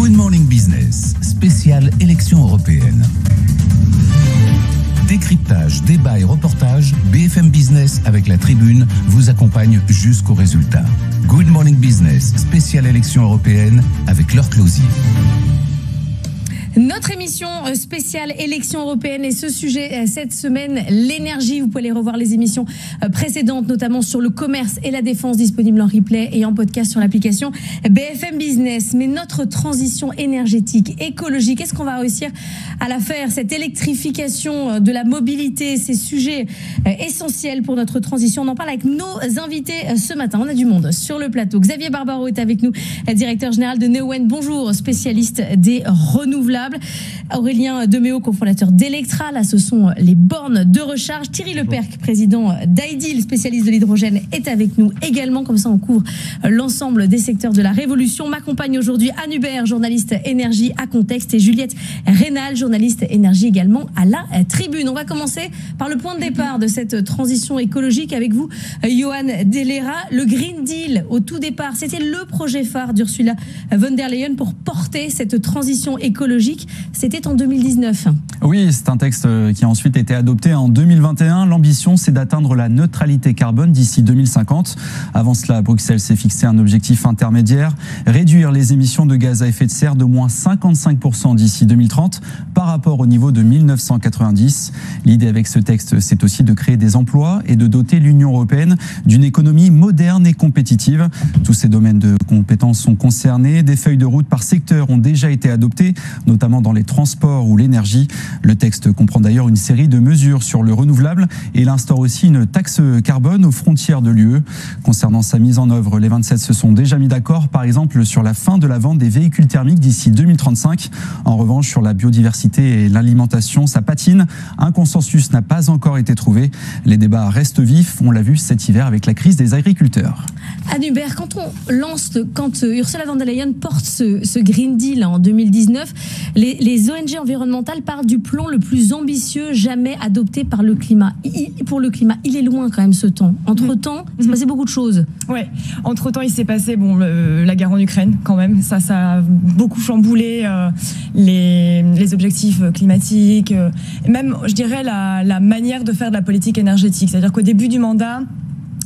Good Morning Business, spéciale élection européenne. Décryptage, débat et reportage, BFM Business avec la Tribune vous accompagne jusqu'au résultat. Good Morning Business, spéciale élection européenne avec Laure Closier. Notre émission spéciale élection européenne et ce sujet cette semaine, l'énergie. Vous pouvez aller revoir les émissions précédentes, notamment sur le commerce et la défense, disponibles en replay et en podcast sur l'application BFM Business. Mais notre transition énergétique, écologique, est-ce qu'on va réussir à la faire? Cette électrification de la mobilité, ces sujets essentiels pour notre transition. On en parle avec nos invités ce matin. On a du monde sur le plateau. Xavier Barbaro est avec nous, directeur général de Neoen. Bonjour, spécialiste des renouvelables. Aurélien Deméo, cofondateur d'Electra, là ce sont les bornes de recharge. Thierry Lepercq, président d'Ideal, spécialiste de l'hydrogène, est avec nous également. Comme ça on couvre l'ensemble des secteurs de la révolution. M'accompagne aujourd'hui Anne Hubert, journaliste énergie à Contexte, et Juliette Rénal, journaliste énergie également à la Tribune. On va commencer par le point de départ de cette transition écologique avec vous, Johan Dellera. Le Green Deal, au tout départ, c'était le projet phare d'Ursula von der Leyen pour porter cette transition écologique. C'était en 2019. Oui, c'est un texte qui a ensuite été adopté en 2021. L'ambition, c'est d'atteindre la neutralité carbone d'ici 2050. Avant cela, Bruxelles s'est fixé un objectif intermédiaire, réduire les émissions de gaz à effet de serre de moins 55% d'ici 2030 par rapport au niveau de 1990. L'idée avec ce texte, c'est aussi de créer des emplois et de doter l'Union européenne d'une économie moderne et compétitive. Tous ces domaines de compétences sont concernés. Des feuilles de route par secteur ont déjà été adoptées, notamment dans les transports ou l'énergie. Le texte comprend d'ailleurs une série de mesures sur le renouvelable et il instaure aussi une taxe carbone aux frontières de l'UE. Concernant sa mise en œuvre, les 27 se sont déjà mis d'accord, par exemple sur la fin de la vente des véhicules thermiques d'ici 2035. En revanche, sur la biodiversité et l'alimentation, ça patine. Un consensus n'a pas encore été trouvé. Les débats restent vifs, on l'a vu cet hiver avec la crise des agriculteurs. Anne Hubert, quand Ursula von der Leyen porte ce Green Deal en 2019, les ONG environnementales parlent du plan le plus ambitieux jamais adopté pour le climat. Il est loin quand même ce temps. Entre-temps, il s'est passé beaucoup de choses. Ouais. Entre-temps, il s'est passé la guerre en Ukraine quand même. Ça a beaucoup chamboulé les objectifs climatiques. Même, je dirais, la manière de faire de la politique énergétique. C'est-à-dire qu'au début du mandat,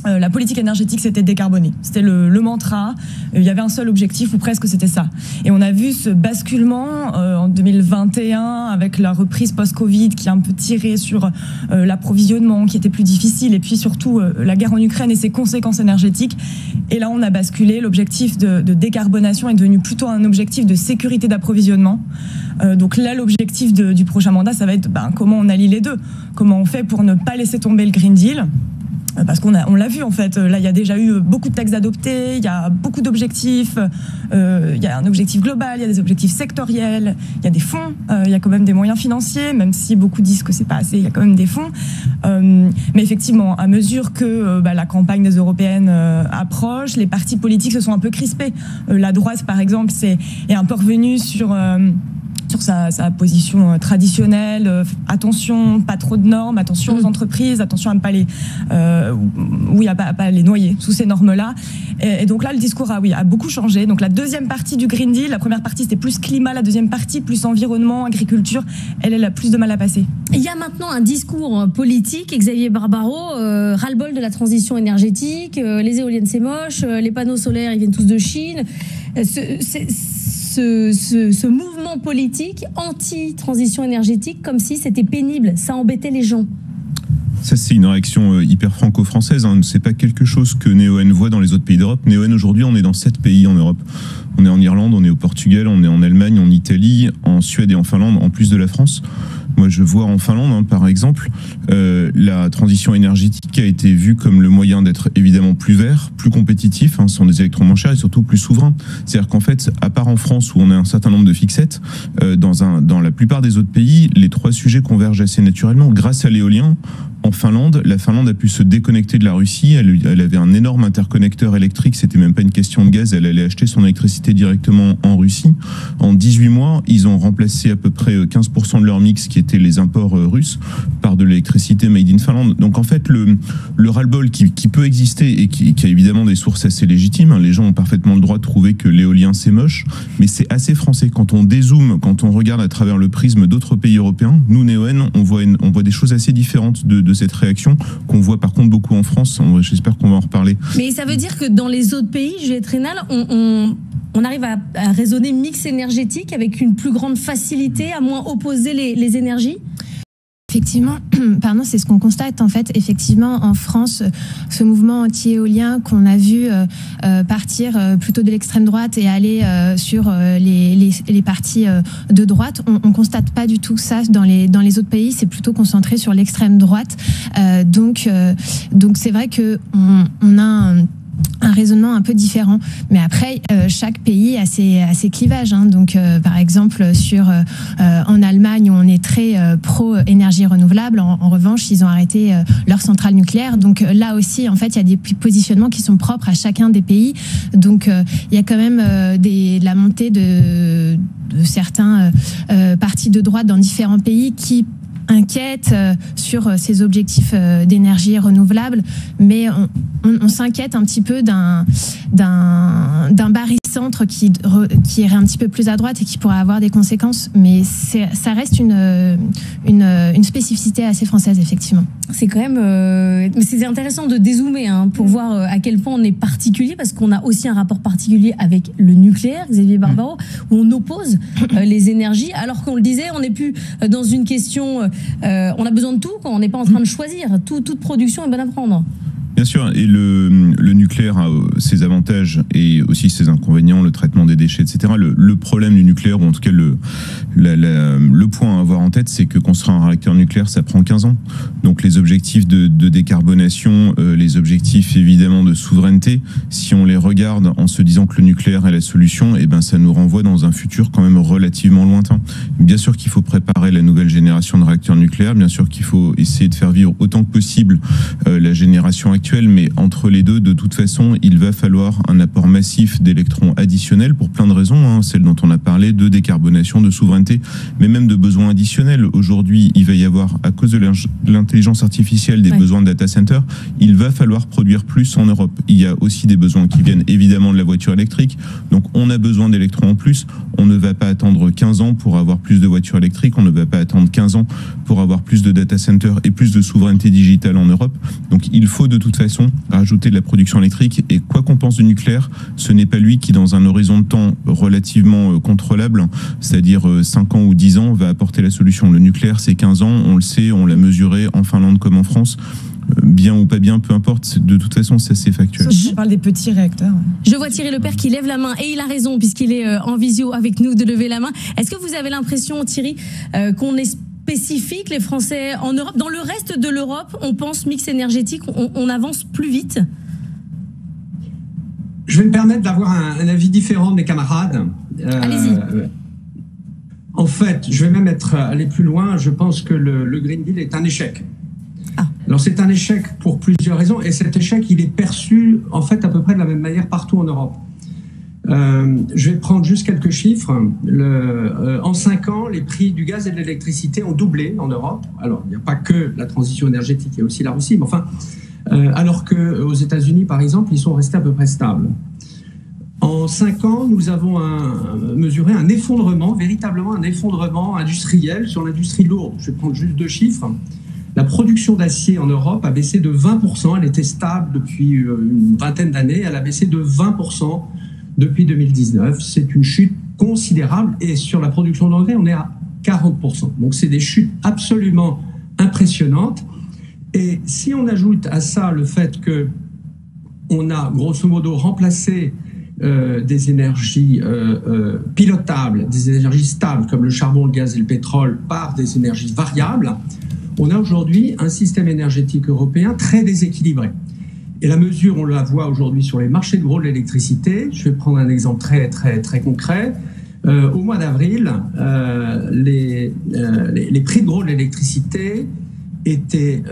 la politique énergétique, c'était décarboner. C'était le mantra. Il y avait un seul objectif, ou presque c'était ça. Et on a vu ce basculement en 2021 avec la reprise post-Covid qui a un peu tiré sur l'approvisionnement qui était plus difficile, et puis surtout la guerre en Ukraine et ses conséquences énergétiques. Et là, on a basculé. L'objectif de décarbonation est devenu plutôt un objectif de sécurité d'approvisionnement. Donc là, l'objectif du prochain mandat, ça va être comment on allie les deux. Comment on fait pour ne pas laisser tomber le Green Deal. Parce qu'on l'a vu en fait, là il y a déjà eu beaucoup de textes adoptés, il y a beaucoup d'objectifs, il y a un objectif global, il y a des objectifs sectoriels, il y a des fonds, il y a quand même des moyens financiers, même si beaucoup disent que c'est pas assez, il y a quand même des fonds. Mais effectivement, à mesure que la campagne des européennes approche, les partis politiques se sont un peu crispés. La droite par exemple est un peu revenue sur sa position traditionnelle, attention, pas trop de normes, attention aux entreprises, attention à ne pas pas les noyer sous ces normes-là. Et donc là, le discours a beaucoup changé. Donc la deuxième partie du Green Deal, la première partie c'était plus climat, la deuxième partie plus environnement, agriculture, elle a plus de mal à passer. Il y a maintenant un discours politique, Xavier Barbaro, ras-le-bol de la transition énergétique, les éoliennes c'est moche, les panneaux solaires ils viennent tous de Chine. Ce mouvement politique anti-transition énergétique, comme si c'était pénible, ça embêtait les gens. Ça, c'est une réaction hyper franco-française. C'est pas quelque chose que Neoen voit dans les autres pays d'Europe. Neoen, aujourd'hui, on est dans 7 pays en Europe. On est en Irlande, on est au Portugal, on est en Allemagne, en Italie, en Suède et en Finlande, en plus de la France. Moi, je vois en Finlande, par exemple, la transition énergétique a été vue comme le moyen d'être évidemment plus vert, plus compétitif, ce sont des électrons moins chers et surtout plus souverain. C'est-à-dire qu'en fait, à part en France où on a un certain nombre de fixettes, dans la plupart des autres pays, les trois sujets convergent assez naturellement. Grâce à l'éolien, en Finlande, la Finlande a pu se déconnecter de la Russie. Elle avait un énorme interconnecteur électrique, c'était même pas une question de gaz, elle allait acheter son électricité directement en Russie. En 18 mois, ils ont remplacé à peu près 15% de leur mix qui étaient les imports russes par de l'électricité made in Finlande. Donc en fait, le ras-le-bol qui peut exister et qui a évidemment des sources assez légitimes, hein, les gens ont parfaitement le droit de trouver que l'éolien c'est moche, mais c'est assez français. Quand on dézoome, quand on regarde à travers le prisme d'autres pays européens, nous Neoen, on voit des choses assez différentes de cette réaction qu'on voit par contre beaucoup en France. J'espère qu'on va en reparler. Mais ça veut dire que dans les autres pays, Juliette Rénal, on arrive à raisonner mix énergétique avec une plus grande facilité, à moins opposer les énergies? Effectivement, c'est ce qu'on constate en fait. Effectivement, en France, ce mouvement anti-éolien qu'on a vu partir plutôt de l'extrême droite et aller sur les partis de droite, on constate pas du tout ça dans les autres pays. C'est plutôt concentré sur l'extrême droite. Donc c'est vrai que on a un raisonnement un peu différent, mais après chaque pays a ses clivages, hein. Donc par exemple en Allemagne où on est très pro énergie renouvelable, en revanche ils ont arrêté leurs centrales nucléaires, donc là aussi en fait il y a des positionnements qui sont propres à chacun des pays, donc il y a quand même la montée de certains partis de droite dans différents pays qui inquiète sur ces objectifs d'énergie renouvelable, mais on s'inquiète un petit peu d'un barycentre qui irait un petit peu plus à droite et qui pourrait avoir des conséquences, mais ça reste une spécificité assez française, effectivement. C'est quand même c'est intéressant de dézoomer, hein, pour voir à quel point on est particulier, parce qu'on a aussi un rapport particulier avec le nucléaire, Xavier Barbaro, où on oppose les énergies, alors qu'on le disait, on n'est plus dans une question, on a besoin de tout, quand on n'est pas en train de choisir, toute production est bonne à prendre. Bien sûr, et le nucléaire a ses avantages et aussi ses inconvénients, le traitement des déchets, etc. Le problème du nucléaire, ou en tout cas le point à avoir en tête, c'est que construire un réacteur nucléaire, ça prend 15 ans. Donc les objectifs de décarbonation, les objectifs évidemment de souveraineté, si on les regarde en se disant que le nucléaire est la solution, eh ben ça nous renvoie dans un futur quand même relativement lointain. Bien sûr qu'il faut préparer la nouvelle génération de réacteurs nucléaires, bien sûr qu'il faut essayer de faire vivre autant que possible la génération actuelle, mais entre les deux, de toute façon, il va falloir un apport massif d'électrons additionnels pour plein de raisons, hein, celles dont on a parlé, de décarbonation, de souveraineté, mais même de besoins additionnels. Aujourd'hui, il va y avoir, à cause de l'intelligence artificielle, des besoins de data center. Il va falloir produire plus en Europe. Il y a aussi des besoins qui viennent évidemment de la voiture électrique, donc on a besoin d'électrons en plus. On ne va pas attendre 15 ans pour avoir plus de voitures électriques, on ne va pas attendre 15 ans pour avoir plus de data centers et plus de souveraineté digitale en Europe. Donc il faut de toute façon rajouter de la production électrique, et quoi qu'on pense du nucléaire, ce n'est pas lui qui, dans un horizon de temps relativement contrôlable, c'est-à-dire 5 ans ou 10 ans, va apporter la solution. Le nucléaire, c'est 15 ans, on le sait, on l'a mesuré en Finlande comme en France. Bien ou pas bien, peu importe, de toute façon, c'est assez factuel. Je parle des petits réacteurs. Je vois Thierry Lepère qui lève la main, et il a raison, puisqu'il est en visio avec nous, de lever la main. Est-ce que vous avez l'impression, Thierry, qu'on est spécifique, les Français en Europe, dans le reste de l'Europe, on pense mix énergétique, on avance plus vite? Je vais me permettre d'avoir un avis différent de mes camarades. Allez-y. En fait, je vais même aller plus loin. Je pense que le Green Deal est un échec. Ah. Alors c'est un échec pour plusieurs raisons, et cet échec, il est perçu en fait à peu près de la même manière partout en Europe. Je vais prendre juste quelques chiffres. En 5 ans, les prix du gaz et de l'électricité ont doublé en Europe. Alors, il n'y a pas que la transition énergétique, il y a aussi la Russie, mais enfin, alors qu'aux États-Unis, par exemple, ils sont restés à peu près stables. En 5 ans, nous avons mesuré un effondrement, véritablement un effondrement industriel sur l'industrie lourde. Je vais prendre juste 2 chiffres. La production d'acier en Europe a baissé de 20%. Elle était stable depuis une vingtaine d'années. Elle a baissé de 20% depuis 2019. C'est une chute considérable. Et sur la production d'engrais, on est à 40%. Donc, c'est des chutes absolument impressionnantes. Et si on ajoute à ça le fait qu'on a, grosso modo, remplacé des énergies pilotables, des énergies stables, comme le charbon, le gaz et le pétrole, par des énergies variables, on a aujourd'hui un système énergétique européen très déséquilibré. Et la mesure, on la voit aujourd'hui sur les marchés de gros de l'électricité. Je vais prendre un exemple très, très, très concret. Au mois d'avril, les prix de gros de l'électricité étaient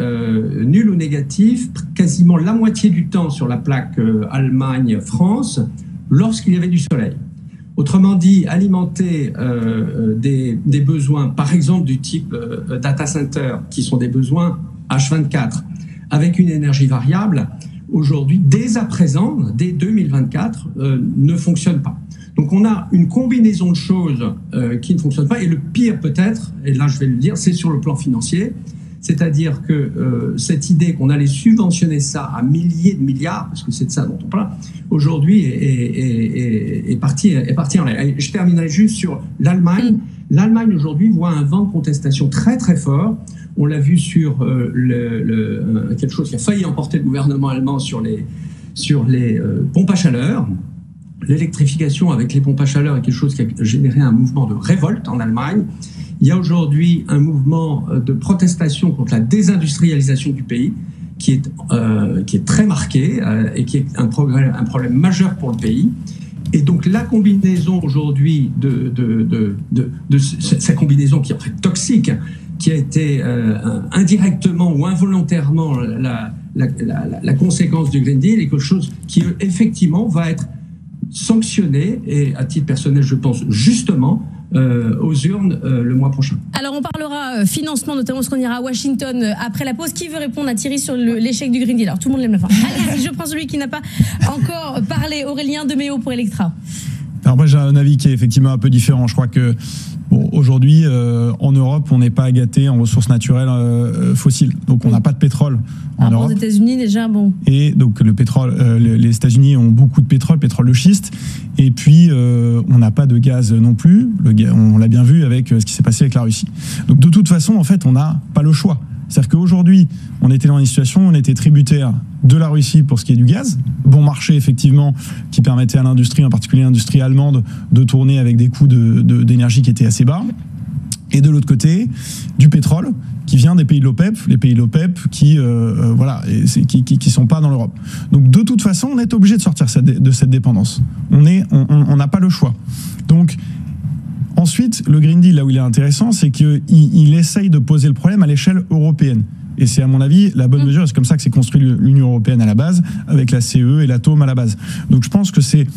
nuls ou négatifs quasiment la moitié du temps sur la plaque Allemagne-France lorsqu'il y avait du soleil. Autrement dit, alimenter des besoins, par exemple du type data center, qui sont des besoins H24, avec une énergie variable, aujourd'hui, dès à présent, dès 2024, ne fonctionne pas. Donc on a une combinaison de choses qui ne fonctionnent pas, et le pire peut-être, et là je vais le dire, c'est sur le plan financier. C'est-à-dire que cette idée qu'on allait subventionner ça à milliers de milliards, parce que c'est de ça dont on parle, aujourd'hui est partie en l'air. Je terminerai juste sur l'Allemagne. L'Allemagne aujourd'hui voit un vent de contestation très très fort. On l'a vu sur quelque chose qui a failli emporter le gouvernement allemand sur les pompes à chaleur. L'électrification avec les pompes à chaleur est quelque chose qui a généré un mouvement de révolte en Allemagne. Il y a aujourd'hui un mouvement de protestation contre la désindustrialisation du pays qui est très marqué et qui est un problème majeur pour le pays. Et donc la combinaison aujourd'hui de cette combinaison qui est en fait toxique, qui a été indirectement ou involontairement la conséquence du Green Deal, est quelque chose qui effectivement va être sanctionné, et à titre personnel je pense justement, aux urnes le mois prochain. Alors on parlera financement, notamment parce qu'on ira à Washington après la pause. Qui veut répondre à Thierry sur l'échec du Green Deal? Alors tout le monde l'aime la fin. Allez, je prends celui qui n'a pas encore parlé. Aurélien Deméo pour Electra. Alors moi j'ai un avis qui est effectivement un peu différent. Je crois que aujourd'hui en Europe on n'est pas gâté en ressources naturelles fossiles. Donc on n'a pas de pétrole en Europe. Aux États-Unis déjà, bon. Et donc le pétrole, les États-Unis ont beaucoup de pétrole de schiste. Et puis on n'a pas de gaz non plus. On l'a bien vu avec ce qui s'est passé avec la Russie. Donc de toute façon en fait on n'a pas le choix. C'est-à-dire qu'aujourd'hui, on était dans une situation où on était tributaire de la Russie pour ce qui est du gaz. Bon marché, effectivement, qui permettait à l'industrie, en particulier l'industrie allemande, de tourner avec des coûts d'énergie qui étaient assez bas. Et de l'autre côté, du pétrole qui vient des pays de l'OPEP, les pays de l'OPEP qui sont pas dans l'Europe. Donc de toute façon, on est obligé de sortir de cette dépendance. On n'a pas le choix. Donc ensuite, le Green Deal, là où il est intéressant, c'est qu'il essaye de poser le problème à l'échelle européenne. Et c'est à mon avis la bonne mesure, c'est comme ça que s'est construit l'Union européenne à la base, avec la CE et l'atome à la base. Donc je pense que c'est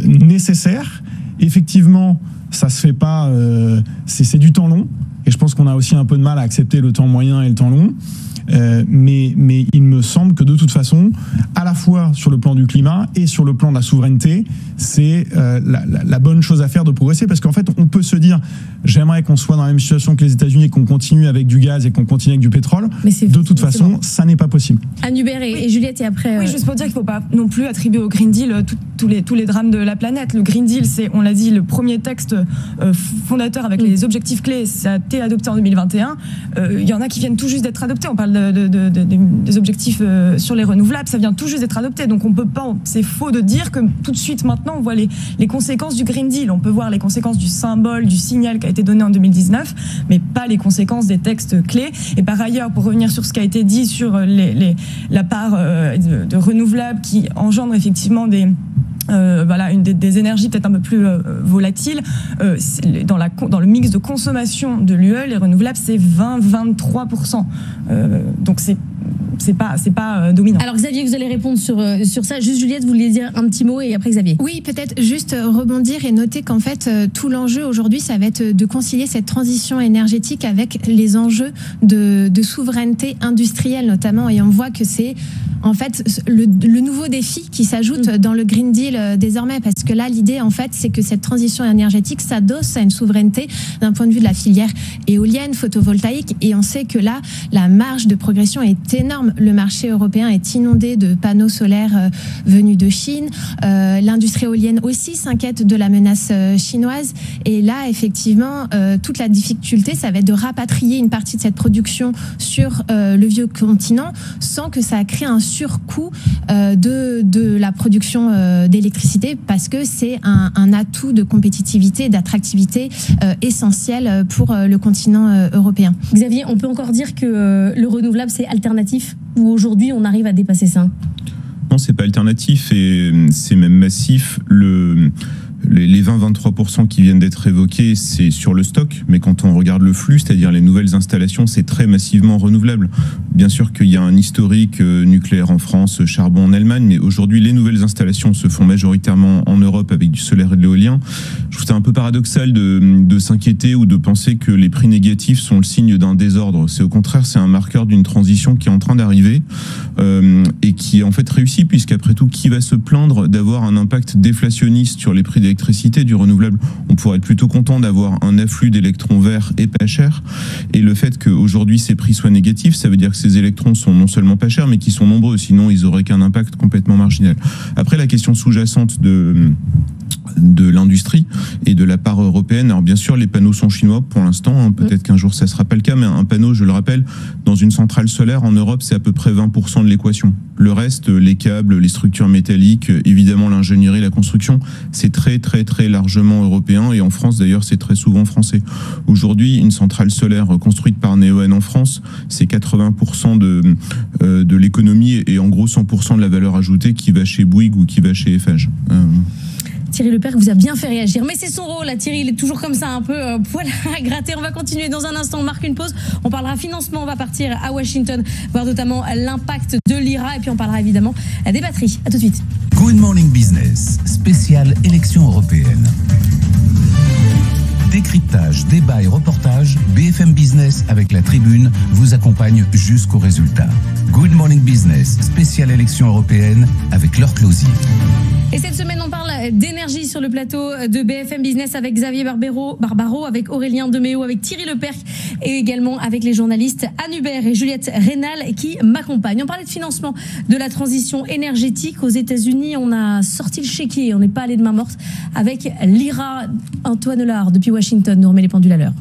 nécessaire. Effectivement, ça se fait pas, c'est du temps long, et je pense qu'on a aussi un peu de mal à accepter le temps moyen et le temps long. Mais il me semble que de toute façon, à la fois sur le plan du climat et sur le plan de la souveraineté, c'est la bonne chose à faire de progresser, parce qu'en fait, on peut se dire, j'aimerais qu'on soit dans la même situation que les États-Unis et qu'on continue avec du gaz et qu'on continue avec du pétrole. Mais de toute façon, ça n'est pas possible. Anne Hubert et Juliette, et après... Oui, juste pour dire qu'il ne faut pas non plus attribuer au Green Deal tous les drames de la planète. Le Green Deal, c'est, on l'a dit, le premier texte fondateur avec les objectifs clés. Ça a été adopté en 2021. Il y en a qui viennent tout juste d'être adoptés. On parle des objectifs sur les renouvelables, ça vient tout juste d'être adopté. Donc on peut pas, c'est faux de dire que tout de suite maintenant on voit les conséquences du Green Deal. On peut voir les conséquences du symbole, du signal qui a été donné en 2019, mais pas les conséquences des textes clés. Et par ailleurs, pour revenir sur ce qui a été dit sur la part de renouvelables qui engendre effectivement des énergies peut-être un peu plus volatiles. Dans le mix de consommation de l'UE, les renouvelables, c'est 20-23%. Donc c'est pas dominant. Alors Xavier, vous allez répondre sur ça. Juste Juliette, vous vouliez dire un petit mot, et après Xavier. Oui, peut-être juste rebondir et noter qu'en fait tout l'enjeu aujourd'hui, ça va être de concilier cette transition énergétique avec les enjeux de souveraineté industrielle notamment, et on voit que c'est en fait le nouveau défi qui s'ajoute dans le Green Deal désormais, parce que là l'idée en fait c'est que cette transition énergétique s'adosse à une souveraineté d'un point de vue de la filière éolienne, photovoltaïque, et on sait que là la marge de progression est énorme. Le marché européen est inondé de panneaux solaires venus de Chine. L'industrie éolienne aussi s'inquiète de la menace chinoise, et là effectivement toute la difficulté ça va être de rapatrier une partie de cette production sur le vieux continent sans que ça crée un surcoût de la production d'électricité, parce que c'est un atout de compétitivité et d'attractivité essentiel pour le continent européen. Xavier, on peut encore dire que le renouvelable c'est alternatif, ou aujourd'hui on arrive à dépasser ça? Non, c'est pas alternatif, et c'est même massif. les 20-23% qui viennent d'être évoqués, c'est sur le stock, mais quand on regarde le flux, c'est-à-dire les nouvelles installations, c'est très massivement renouvelable. Bien sûr qu'il y a un historique nucléaire en France, charbon en Allemagne, mais aujourd'hui les nouvelles installations se font majoritairement en Europe avec du solaire et de l'éolien. Je trouve ça un peu paradoxal de s'inquiéter ou de penser que les prix négatifs sont le signe d'un désordre. C'est au contraire, c'est un marqueur d'une transition qui est en train d'arriver et qui est en fait réussie, puisqu'après tout, qui va se plaindre d'avoir un impact déflationniste sur les prix d'électricité, du renouvelable? On pourrait être plutôt content d'avoir un afflux d'électrons verts et pas chers. Et le fait qu'aujourd'hui ces prix soient négatifs, ça veut dire que ces électrons sont non seulement pas chers, mais qui sont nombreux, sinon ils n'auraient qu'un impact complètement marginal. Après, la question sous-jacente de l'industrie et de la part européenne. Alors bien sûr, les panneaux sont chinois pour l'instant, hein, peut-être qu'un jour ça ne sera pas le cas, mais un panneau, je le rappelle, dans une centrale solaire en Europe, c'est à peu près 20% de l'équation. Le reste, les câbles, les structures métalliques, évidemment l'ingénierie, la construction, c'est très très très largement européen, et en France d'ailleurs c'est très souvent français. Aujourd'hui, une centrale solaire construite par Neoen en France, c'est 80% de l'économie et en gros 100% de la valeur ajoutée qui va chez Bouygues ou qui va chez Eiffage. Thierry Lepers vous a bien fait réagir, mais c'est son rôle, là, Thierry, il est toujours comme ça, un peu poil à gratter. On va continuer dans un instant, on marque une pause, on parlera financement, on va partir à Washington, voir notamment l'impact de l'IRA, et puis on parlera évidemment des batteries. À tout de suite. Good Morning Business, spéciale élection européenne. Décryptage, débat et reportage, BFM Business avec la Tribune vous accompagne jusqu'au résultat. Good Morning Business, spéciale élection européenne avec Laure Closier. Et cette semaine, on parle d'énergie sur le plateau de BFM Business avec Xavier Barbaro, avec Aurélien Deméo, avec Thierry Lepers et également avec les journalistes Anne Hubert et Juliette Rénal qui m'accompagnent. On parlait de financement de la transition énergétique. Aux États-Unis, on a sorti le chéquier, on n'est pas allé de main morte avec l'IRA. Antoine Hollard, depuis Washington, nous remet les pendules à l'heure.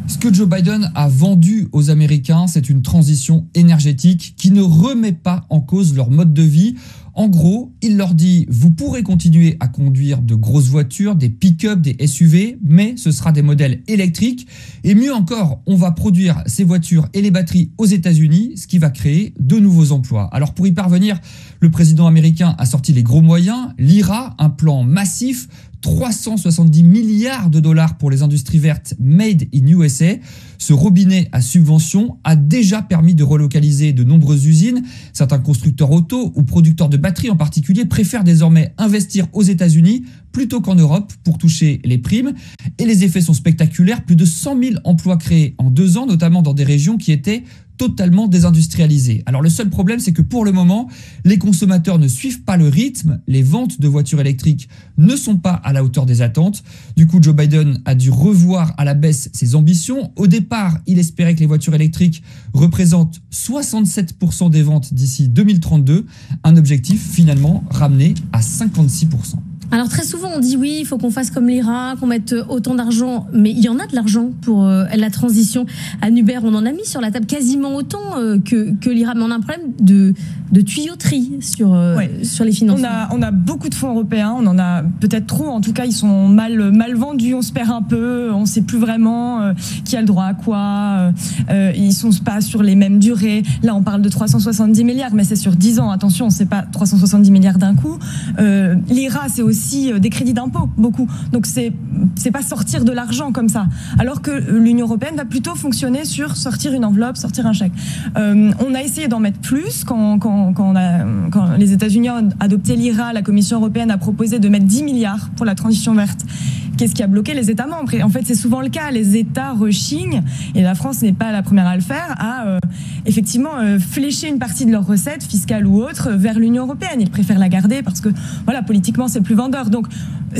Ce que Joe Biden a vendu aux Américains, c'est une transition énergétique qui ne remet pas en cause leur mode de vie. En gros, il leur dit « Vous pourrez continuer à conduire de grosses voitures, des pick-up, des SUV, mais ce sera des modèles électriques. Et mieux encore, on va produire ces voitures et les batteries aux États-Unis, ce qui va créer de nouveaux emplois. » Alors pour y parvenir, le président américain a sorti les gros moyens, l'IRA, un plan massif, 370 milliards de dollars pour les industries vertes made in USA. Ce robinet à subvention a déjà permis de relocaliser de nombreuses usines. Certains constructeurs auto ou producteurs de batteries en particulier préfèrent désormais investir aux États-Unis plutôt qu'en Europe pour toucher les primes. Et les effets sont spectaculaires. Plus de 100 000 emplois créés en 2 ans, notamment dans des régions qui étaient totalement désindustrialisées. Alors le seul problème, c'est que pour le moment, les consommateurs ne suivent pas le rythme. Les ventes de voitures électriques ne sont pas à la hauteur des attentes. Du coup, Joe Biden a dû revoir à la baisse ses ambitions. Au départ, il espérait que les voitures électriques représentent 67% des ventes d'ici 2032. Un objectif finalement ramené à 56%. Alors très souvent on dit oui, il faut qu'on fasse comme l'IRA, qu'on mette autant d'argent, mais il y en a de l'argent pour la transition. Anne Hubert, on en a mis sur la table quasiment autant que l'IRA, mais on a un problème de tuyauterie sur les financements. On a beaucoup de fonds européens, on en a peut-être trop, en tout cas ils sont mal vendus, on se perd un peu, on ne sait plus vraiment qui a le droit à quoi, ils ne sont pas sur les mêmes durées. Là on parle de 370 milliards, mais c'est sur 10 ans, attention, c'est pas 370 milliards d'un coup. L'IRA c'est aussi des crédits d'impôt, beaucoup. Donc c'est pas sortir de l'argent comme ça. Alors que l'Union européenne va plutôt fonctionner sur sortir une enveloppe, sortir un chèque. On a essayé d'en mettre plus quand les États-Unis ont adopté l'IRA. La Commission européenne a proposé de mettre 10 milliards pour la transition verte. Qu'est-ce qui a bloqué les États membres? Et en fait, c'est souvent le cas. Les États rechignent, et la France n'est pas la première à le faire, à effectivement flécher une partie de leurs recettes, fiscales ou autres, vers l'Union européenne. Ils préfèrent la garder parce que, voilà, politiquement, c'est plus vendeur. Donc,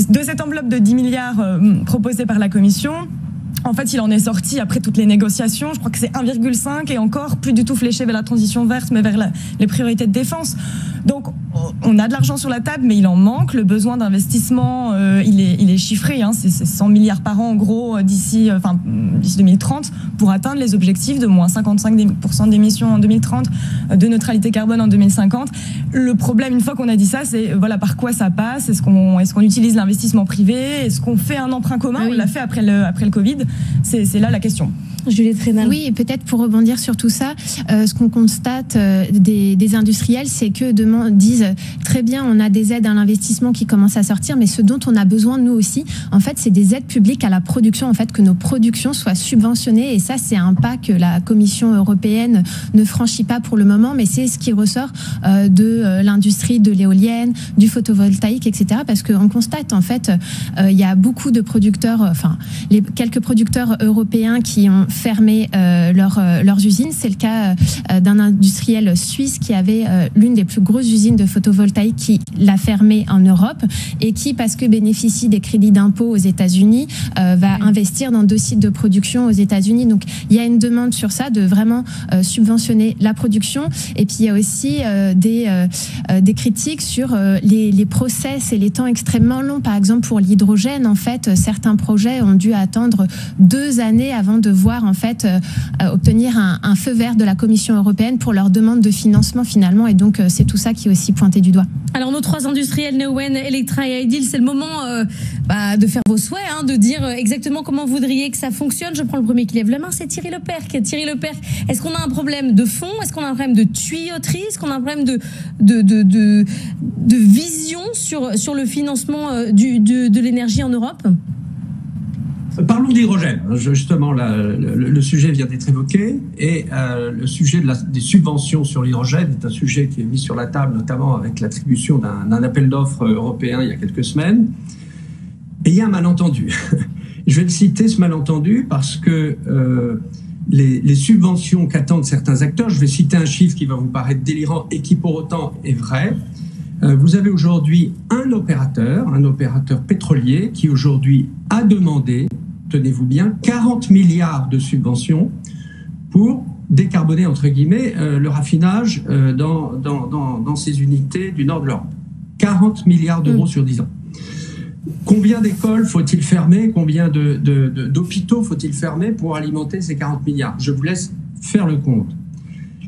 de cette enveloppe de 10 milliards proposée par la Commission, en fait, il en est sorti après toutes les négociations. Je crois que c'est 1,5 et encore plus du tout fléché vers la transition verte, mais vers les priorités de défense. Donc, on a de l'argent sur la table, mais il en manque. Le besoin d'investissement, il est chiffré. Hein, c'est 100 milliards par an, en gros, d'ici 2030, pour atteindre les objectifs de moins 55% d'émissions en 2030, de neutralité carbone en 2050. Le problème, une fois qu'on a dit ça, c'est voilà par quoi ça passe. Est-ce qu'on utilise l'investissement privé? Est-ce qu'on fait un emprunt commun? On l'a fait après le Covid. C'est là la question. Juliette Rénal. Oui, et peut-être pour rebondir sur tout ça, ce qu'on constate des industriels, c'est que disent très bien, on a des aides à l'investissement qui commencent à sortir, mais ce dont on a besoin nous aussi, en fait, c'est des aides publiques à la production, en fait, que nos productions soient subventionnées. Et ça, c'est un pas que la Commission européenne ne franchit pas pour le moment, mais c'est ce qui ressort de l'industrie de l'éolienne, du photovoltaïque, etc. Parce qu'on constate, en fait, il y a beaucoup de producteurs, les quelques producteurs européens qui ont fermé leurs usines. C'est le cas d'un industriel suisse qui avait l'une des plus grosses usines de photovoltaïque qui l'a fermée en Europe et qui, parce que bénéficie des crédits d'impôt aux États-Unis, va investir dans 2 sites de production aux États-Unis. Donc il y a une demande sur ça de vraiment subventionner la production. Et puis il y a aussi des critiques sur les process et les temps extrêmement longs. Par exemple, pour l'hydrogène, en fait, certains projets ont dû attendre 2 années avant de voir en fait obtenir un feu vert de la Commission européenne pour leur demande de financement finalement, et donc c'est tout ça qui est aussi pointé du doigt. Alors nos 3 industriels, Neoen, Electra et Ideal, c'est le moment de faire vos souhaits, de dire exactement comment vous voudriez que ça fonctionne. Je prends le premier qui lève la main, c'est Thierry Lepercq. Thierry Lepercq, est-ce qu'on a un problème de fond? Est-ce qu'on a un problème de tuyauterie? Est-ce qu'on a un problème de vision sur le financement de l'énergie en Europe? Parlons d'hydrogène. Justement, le sujet vient d'être évoqué et le sujet des subventions sur l'hydrogène est un sujet qui est mis sur la table, notamment avec l'attribution d'un appel d'offres européen il y a quelques semaines. Et il y a un malentendu. Je vais le citer, ce malentendu, parce que les subventions qu'attendent certains acteurs, je vais citer un chiffre qui va vous paraître délirant et qui pour autant est vrai. Vous avez aujourd'hui un opérateur pétrolier qui aujourd'hui a demandé, tenez-vous bien, 40 milliards de subventions pour décarboner, entre guillemets, le raffinage dans ces unités du nord de l'Europe. 40 milliards d'euros sur 10 ans. Combien d'écoles faut-il fermer? Combien d'hôpitaux faut-il fermer pour alimenter ces 40 milliards? Je vous laisse faire le compte.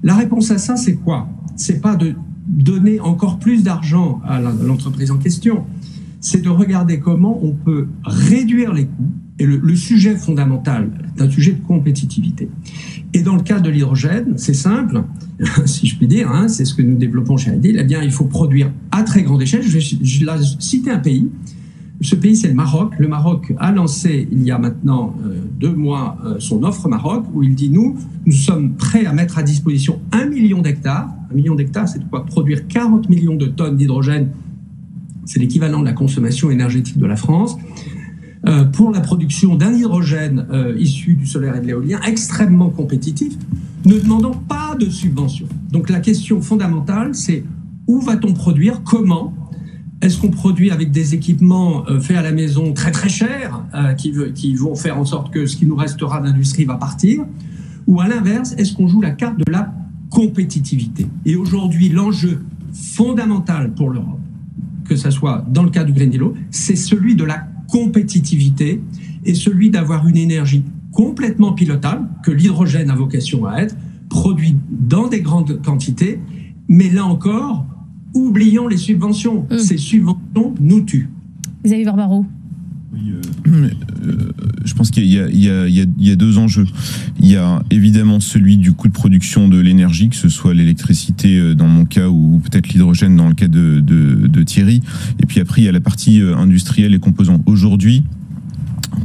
La réponse à ça, c'est quoi? C'est pas de donner encore plus d'argent à l'entreprise en question, c'est de regarder comment on peut réduire les coûts. Et le sujet fondamental est un sujet de compétitivité. Et dans le cas de l'hydrogène, c'est simple, si je puis dire, c'est ce que nous développons chez Ideal. Eh bien, il faut produire à très grande échelle. Je vais citer un pays. Ce pays, c'est le Maroc. Le Maroc a lancé, il y a maintenant 2 mois, son offre Maroc, où il dit, nous sommes prêts à mettre à disposition 1 million d'hectares. 1 million d'hectares, c'est de quoi produire 40 millions de tonnes d'hydrogène. C'est l'équivalent de la consommation énergétique de la France. Pour la production d'un hydrogène issu du solaire et de l'éolien extrêmement compétitif, ne demandant pas de subvention. Donc la question fondamentale, c'est où va-t-on produire? Comment? Est-ce qu'on produit avec des équipements faits à la maison très très chers qui vont faire en sorte que ce qui nous restera d'industrie va partir? Ou à l'inverse, est-ce qu'on joue la carte de la compétitivité? Et aujourd'hui, l'enjeu fondamental pour l'Europe, que ce soit dans le cas du Green Deal, c'est celui de la compétitivité et celui d'avoir une énergie complètement pilotable, que l'hydrogène a vocation à être, produit dans des grandes quantités, mais là encore, oublions les subventions. Ces subventions nous tuent. Xavier Barbaro. Oui, je pense qu'il y a 2 enjeux. Il y a évidemment celui du coût de production de l'énergie, que ce soit l'électricité dans mon cas ou peut-être l'hydrogène dans le cas de Thierry. Et puis après, il y a la partie industrielle et composants. Aujourd'hui,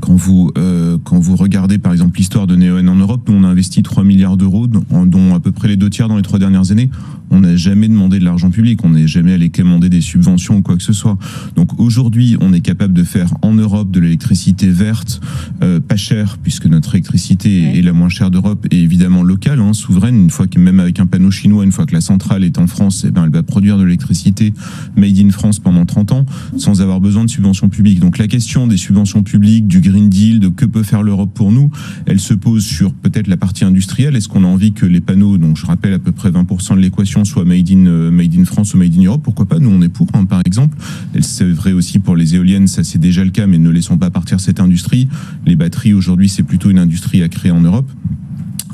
quand vous regardez par exemple l'histoire de Neoen en Europe, nous on a investi 3 milliards d'euros, dont à peu près les 2 tiers dans les 3 dernières années. On n'a jamais demandé de l'argent public, on n'est jamais allé commander des subventions ou quoi que ce soit. Donc aujourd'hui, on est capable de faire en Europe de l'électricité verte, pas chère, puisque notre électricité est la moins chère d'Europe, et évidemment locale, souveraine. Une fois que, même avec un panneau chinois, une fois que la centrale est en France, eh ben, elle va produire de l'électricité made in France pendant 30 ans, sans avoir besoin de subventions publiques. Donc la question des subventions publiques, du Green Deal, de que peut faire l'Europe pour nous, elle se pose sur peut-être la partie industrielle. Est-ce qu'on a envie que les panneaux, donc je rappelle à peu près 20% de l'équation, soit made in France ou made in Europe? Pourquoi pas? Nous on est pour, par exemple. C'est vrai aussi pour les éoliennes, ça c'est déjà le cas, mais ne laissons pas partir cette industrie. Les batteries aujourd'hui, c'est plutôt une industrie à créer en Europe.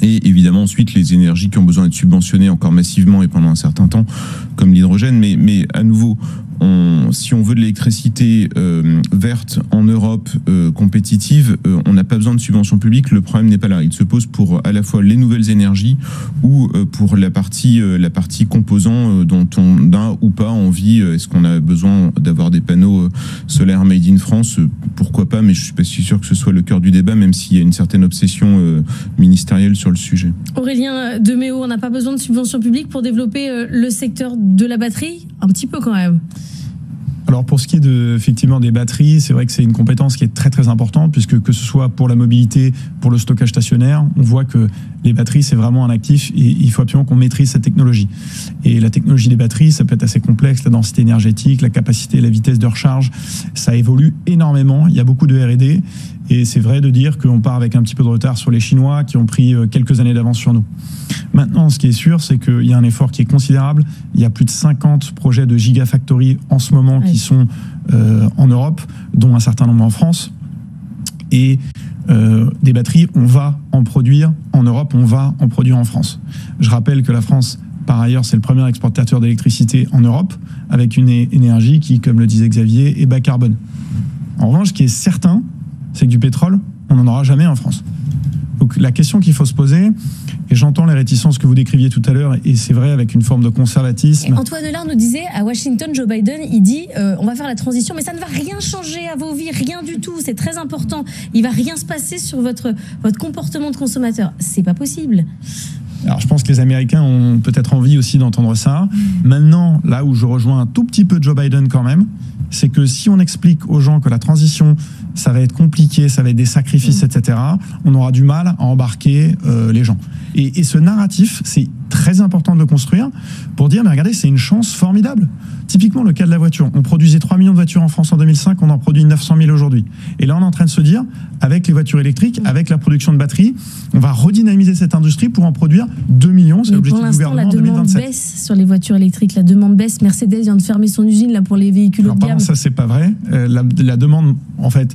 Et évidemment ensuite les énergies qui ont besoin d'être subventionnées encore massivement et pendant un certain temps, comme l'hydrogène. Mais à nouveau, si on veut de l'électricité verte en Europe, compétitive, on n'a pas besoin de subventions publiques. Le problème n'est pas là. Il se pose pour à la fois les nouvelles énergies ou pour la partie composants dont on a ou pas envie. Est-ce qu'on a besoin d'avoir des panneaux solaires made in France? Pourquoi pas, mais je suis pas si sûr que ce soit le cœur du débat, même s'il y a une certaine obsession ministérielle sur le sujet. Aurélien Deméo, on n'a pas besoin de subventions publiques pour développer le secteur de la batterie? Un petit peu quand même. Alors pour ce qui est effectivement des batteries, c'est vrai que c'est une compétence qui est très très importante, puisque que ce soit pour la mobilité, pour le stockage stationnaire, on voit que les batteries c'est vraiment un actif et il faut absolument qu'on maîtrise cette technologie. Et la technologie des batteries, ça peut être assez complexe, la densité énergétique, la capacité, la vitesse de recharge, ça évolue énormément, il y a beaucoup de R&D et c'est vrai de dire qu'on part avec un petit peu de retard sur les Chinois qui ont pris quelques années d'avance sur nous. Maintenant, ce qui est sûr, c'est qu'il y a un effort qui est considérable. Il y a plus de 50 projets de gigafactory en ce moment qui sont en Europe, dont un certain nombre en France. Et des batteries, on va en produire en Europe, on va en produire en France. Je rappelle que la France, par ailleurs, c'est le premier exportateur d'électricité en Europe, avec une énergie qui, comme le disait Xavier, est bas carbone. En revanche, ce qui est certain, c'est que du pétrole, on n'en aura jamais en France. Donc la question qu'il faut se poser, et j'entends les réticences que vous décriviez tout à l'heure, et c'est vrai avec une forme de conservatisme. Et Antoine Delard nous disait, à Washington, Joe Biden, il dit on va faire la transition, mais ça ne va rien changer à vos vies, rien du tout, c'est très important. Il va rien se passer sur votre comportement de consommateur. C'est pas possible. Alors je pense que les Américains ont peut-être envie aussi d'entendre ça. Maintenant, là où je rejoins un tout petit peu Joe Biden quand même, c'est que si on explique aux gens que la transition, ça va être compliqué, ça va être des sacrifices, etc., on aura du mal à embarquer les gens. Et ce narratif, c'est très important de le construire pour dire, mais regardez, c'est une chance formidable. Typiquement, le cas de la voiture. On produisait 3 millions de voitures en France en 2005, on en produit 900 000 aujourd'hui. Et là, on est en train de se dire, avec les voitures électriques, avec la production de batteries, on va redynamiser cette industrie pour en produire 2 millions. C'est l'objectif du gouvernement en 2027. Pour l'instant, la demande baisse sur les voitures électriques. La demande baisse. Mercedes vient de fermer son usine là, pour les véhicules haut de gamme. Ça, c'est pas vrai. La demande, en fait,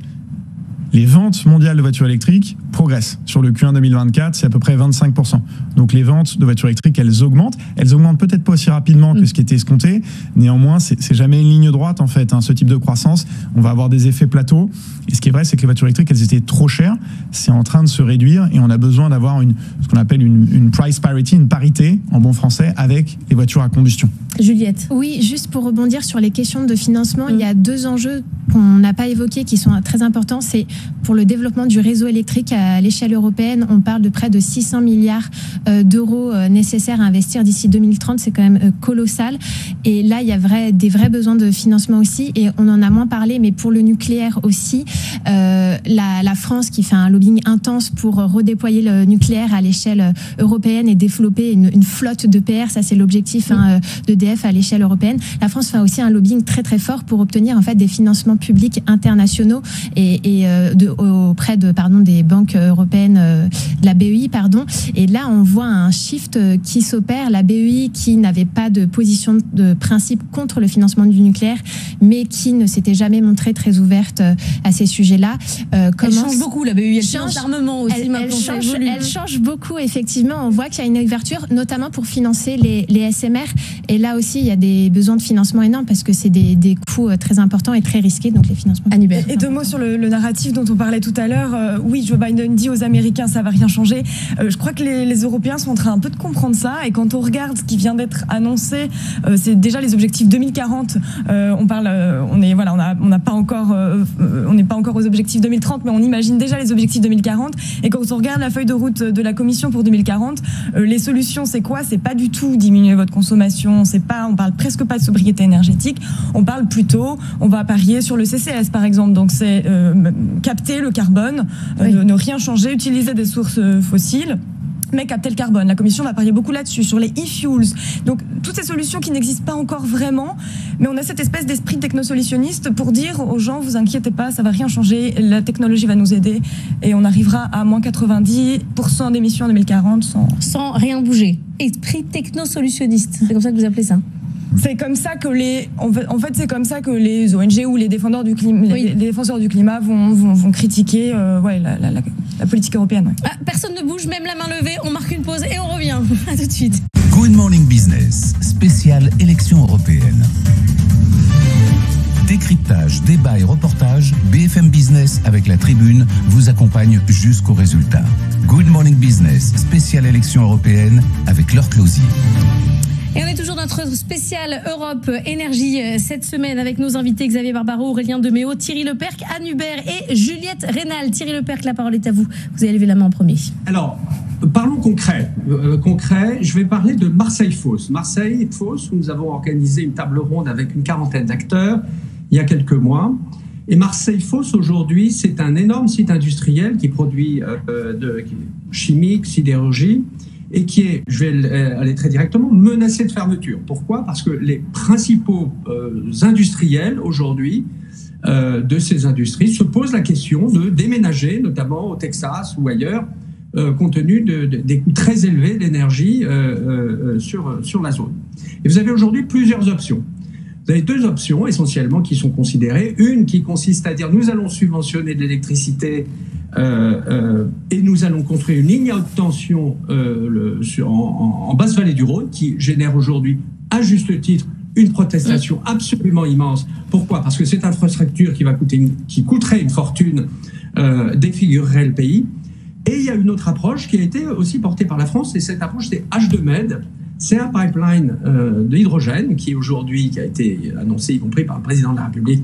les ventes mondiales de voitures électriques progressent. Sur le Q1 2024, c'est à peu près 25%. Donc les ventes de voitures électriques, elles augmentent. Elles augmentent peut-être pas aussi rapidement que ce qui était escompté. Néanmoins, c'est jamais une ligne droite, en fait, ce type de croissance. On va avoir des effets plateaux. Et ce qui est vrai, c'est que les voitures électriques, elles étaient trop chères. C'est en train de se réduire et on a besoin d'avoir ce qu'on appelle une price parity, une parité, en bon français, avec les voitures à combustion. Juliette. Oui, juste pour rebondir sur les questions de financement, il y a 2 enjeux qu'on n'a pas évoqués qui sont très importants. C'est pour le développement du réseau électrique à l'échelle européenne. On parle de près de 600 milliards d'euros nécessaires à investir d'ici 2030. C'est quand même colossal. Et là, il y a des vrais besoins de financement aussi. Et on en a moins parlé, mais pour le nucléaire aussi, la France qui fait un lobbying intense pour redéployer le nucléaire à l'échelle européenne et développer une flotte d'EPR. Ça, c'est l'objectif d'EDF à l'échelle européenne. La France fait aussi un lobbying très très fort pour obtenir en fait des financements publics internationaux et auprès des banques européennes, de la BEI, pardon. Et là, on voit un shift qui s'opère. La BEI qui n'avait pas de position de principe contre le financement du nucléaire, mais qui ne s'était jamais montrée très ouverte à ces sujets-là. Elle change beaucoup, la BEI. Elle change d'armement aussi. Elle change beaucoup, effectivement. On voit qu'il y a une ouverture, notamment pour financer les SMR. Et là aussi, il y a des besoins de financement énormes parce que c'est des coûts très importants et très risqués. Donc les financements. Hannibal. Et 2 mots sur le narratif dont on parlait tout à l'heure. Oui, Joe Biden dit aux Américains ça va rien changer. Je crois que les Européens sont en train un peu de comprendre ça. Et quand on regarde ce qui vient d'être annoncé, c'est déjà les objectifs 2040. On n'est pas encore aux objectifs 2030, mais on imagine déjà les objectifs 2040. Et quand on regarde la feuille de route de la Commission pour 2040, les solutions, c'est quoi? C'est pas du tout diminuer votre consommation. On parle presque pas de sobriété énergétique. On parle plutôt, on va parier sur le CCS par exemple. Donc c'est capter le carbone, ne rien changer, utiliser des sources fossiles, mais capter le carbone. La Commission va parier beaucoup là-dessus, sur les e-fuels. Donc, toutes ces solutions qui n'existent pas encore vraiment, mais on a cette espèce d'esprit technosolutionniste pour dire aux gens, vous inquiétez pas, ça va rien changer, la technologie va nous aider et on arrivera à moins 90% d'émissions en 2040 sans rien bouger. Esprit technosolutionniste, c'est comme ça que vous appelez ça? C'est comme ça que c'est comme ça que les ONG ou les défenseurs du climat vont critiquer la politique européenne. Ouais. Personne ne bouge, même la main levée. On marque une pause et on revient. À tout de suite. Good Morning Business, spécial élection européenne. Décryptage, débat et reportage, BFM Business avec la Tribune vous accompagne jusqu'au résultat. Good Morning Business, spéciale élection européenne avec Laure Closy. Et on est toujours dans notre spécial Europe Énergie cette semaine avec nos invités Xavier Barbaro, Aurélien Deméo, Thierry Lepercq, Anne Hubert et Juliette Rénal. Thierry Lepercq, la parole est à vous. Vous avez levé la main en premier. Alors, parlons concret. Je vais parler de Marseille-Fos. Marseille-Fos, où nous avons organisé une table ronde avec une quarantaine d'acteurs il y a quelques mois. Et Marseille-Fos, aujourd'hui, c'est un énorme site industriel qui produit de chimique, sidérurgie, et qui est, je vais aller très directement, menacé de fermeture. Pourquoi ? Parce que les principaux industriels aujourd'hui de ces industries se posent la question de déménager, notamment au Texas ou ailleurs, compte tenu des coûts très élevés d'énergie sur la zone. Et vous avez aujourd'hui plusieurs options. Vous avez deux options essentiellement qui sont considérées. Une qui consiste à dire nous allons subventionner de l'électricité et nous allons construire une ligne à haute tension en basse vallée du Rhône qui génère aujourd'hui, à juste titre, une protestation absolument immense. Pourquoi ? Parce que cette infrastructure qui coûterait une fortune défigurerait le pays. Et il y a une autre approche qui a été aussi portée par la France, et cette approche c'est H2Med. C'est un pipeline de l'hydrogène qui a été annoncé y compris par le président de la République,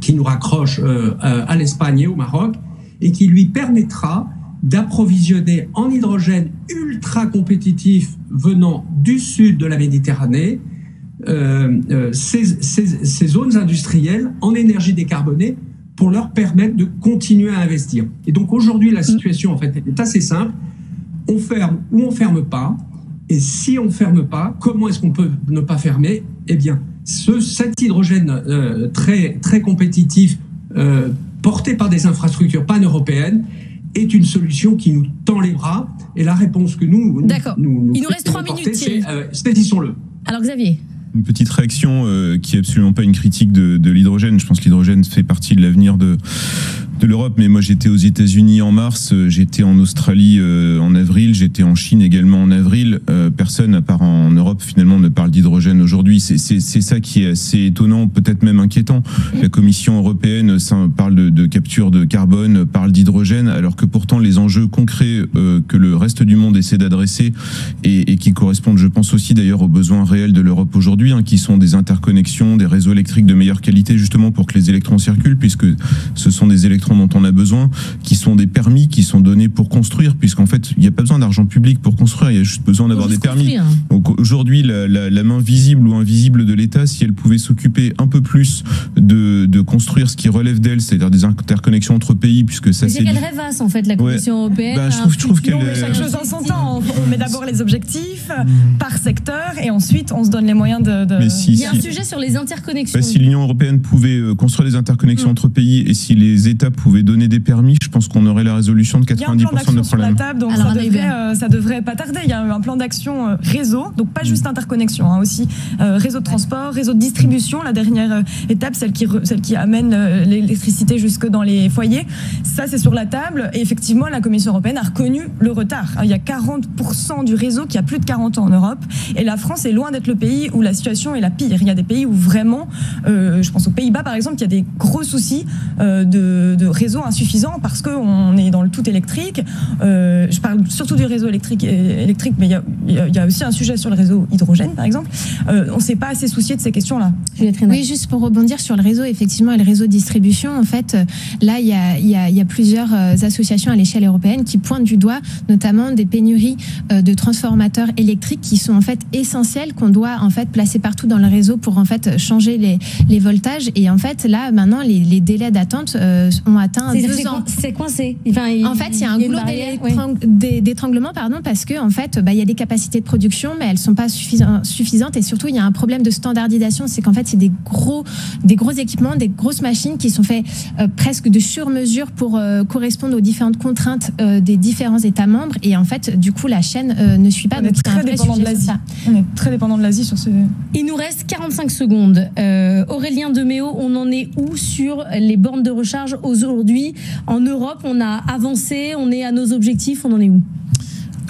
qui nous raccroche à l'Espagne et au Maroc, et qui lui permettra d'approvisionner en hydrogène ultra compétitif venant du sud de la Méditerranée ces zones industrielles en énergie décarbonée pour leur permettre de continuer à investir. Et donc aujourd'hui, la situation en fait est assez simple. On ferme ou on ferme pas. Et si on ne ferme pas, comment est-ce qu'on peut ne pas fermer ? Eh bien, cet hydrogène très, très compétitif, porté par des infrastructures pan-européennes, est une solution qui nous tend les bras. Et la réponse que nous il nous reste 3 minutes, c'est saisissons-le. Alors Xavier ? Une petite réaction qui est absolument pas une critique de l'hydrogène. Je pense que l'hydrogène fait partie de l'avenir de l'Europe, mais moi j'étais aux États-Unis en mars, j'étais en Australie en avril, j'étais en Chine également en avril. Personne, à part en Europe, finalement, ne parle d'hydrogène aujourd'hui. C'est ça qui est assez étonnant, peut-être même inquiétant. La Commission européenne parle de capture de carbone, parle d'hydrogène, alors que pourtant les enjeux concrets que le reste du monde essaie d'adresser et qui correspondent, je pense aussi d'ailleurs aux besoins réels de l'Europe aujourd'hui, qui sont des interconnexions, des réseaux électriques de meilleure qualité, justement pour que les électrons circulent, puisque ce sont des électrons dont on a besoin, qui sont des permis qui sont donnés pour construire, puisqu'en fait, il n'y a pas besoin d'argent public pour construire, il y a juste besoin d'avoir des permis. Donc aujourd'hui, la main visible ou invisible de l'État, si elle pouvait s'occuper un peu plus de construire ce qui relève d'elle, c'est-à-dire des interconnexions entre pays, puisque ça c'est qu'elle rêvasse en fait, la Commission européenne. Je trouve qu'elle... chaque chose en son temps. On met d'abord les objectifs par secteur et ensuite on se donne les moyens de... Il y a un sujet sur les interconnexions. Si l'Union européenne pouvait construire des interconnexions entre pays et si les États pouvaient donner des permis, je pense qu'on aurait la résolution de 90% de nos problèmes. Il y a un plan d'action sur la table, donc ça devrait pas tarder. Il y a un plan d'action réseau, donc pas juste interconnexion, aussi réseau de transport, réseau de distribution. La dernière étape, celle qui amène l'électricité jusque dans les foyers. Ça, c'est sur la table. Et effectivement, la Commission européenne a reconnu le retard. Il y a 40% du réseau qui a plus de 40 ans en Europe. Et la France est loin d'être le pays où la situation est la pire. Il y a des pays où vraiment, je pense aux Pays-Bas par exemple, il y a des gros soucis de réseau insuffisant parce qu'on est dans le tout électrique. Je parle surtout du réseau électrique, mais il y a aussi un sujet sur le réseau hydrogène par exemple. On ne s'est pas assez soucié de ces questions-là. Oui, juste pour rebondir sur le réseau, effectivement, et le réseau de distribution, en fait, là, il y a plusieurs associations à l'échelle européenne qui pointent du doigt notamment des pénuries de transformateurs électriques qui sont en fait essentiels, qu'on doit en fait placer partout dans le réseau pour en fait changer les voltages. Et en fait, là, maintenant, les délais d'attente ont atteint 2 ans. C'est coincé. En fait, il y a un goulot d'étranglement, parce que en fait, il y a des capacités de production, mais elles sont pas suffisantes. Et surtout, il y a un problème de standardisation, c'est qu'en fait, c'est des gros équipements, des grosses machines qui sont faits presque de sur-mesure pour correspondre aux différentes contraintes des différents États membres. Et en fait, du coup, la chaîne ne suit pas. On est très dépendant de l'Asie. On est très dépendant de l'Asie sur ce... Il nous reste 45 secondes. Aurélien Deméo, on en est où sur les bornes de recharge aujourd'hui ? En Europe, on a avancé, on est à nos objectifs, on en est où ?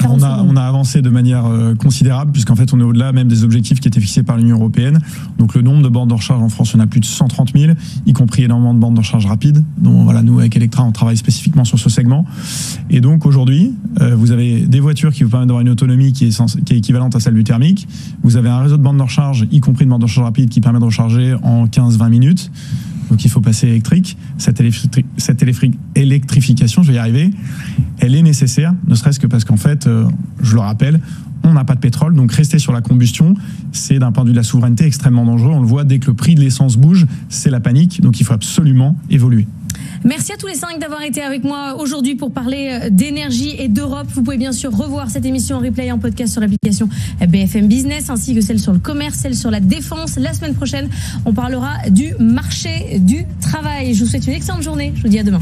On a avancé de manière considérable, puisqu'en fait, on est au-delà même des objectifs qui étaient fixés par l'Union européenne. Donc, le nombre de bornes de recharge en France, on a plus de 130 000, y compris énormément de bornes de recharge rapides. Donc, voilà, nous, avec Electra, on travaille spécifiquement sur ce segment. Et donc, aujourd'hui, vous avez des voitures qui vous permettent d'avoir une autonomie qui est équivalente à celle du thermique. Vous avez un réseau de bornes de recharge, y compris de bornes de recharge rapide, qui permet de recharger en 15-20 minutes. Donc il faut passer électrique. Cette électrification, je vais y arriver, elle est nécessaire, ne serait-ce que parce qu'en fait, je le rappelle, on n'a pas de pétrole, donc rester sur la combustion, c'est d'un point de vue de la souveraineté extrêmement dangereux. On le voit, dès que le prix de l'essence bouge, c'est la panique, donc il faut absolument évoluer. Merci à tous les 5 d'avoir été avec moi aujourd'hui pour parler d'énergie et d'Europe. Vous pouvez bien sûr revoir cette émission en replay et en podcast sur l'application BFM Business, ainsi que celle sur le commerce, celle sur la défense. La semaine prochaine, on parlera du marché du travail. Je vous souhaite une excellente journée. Je vous dis à demain.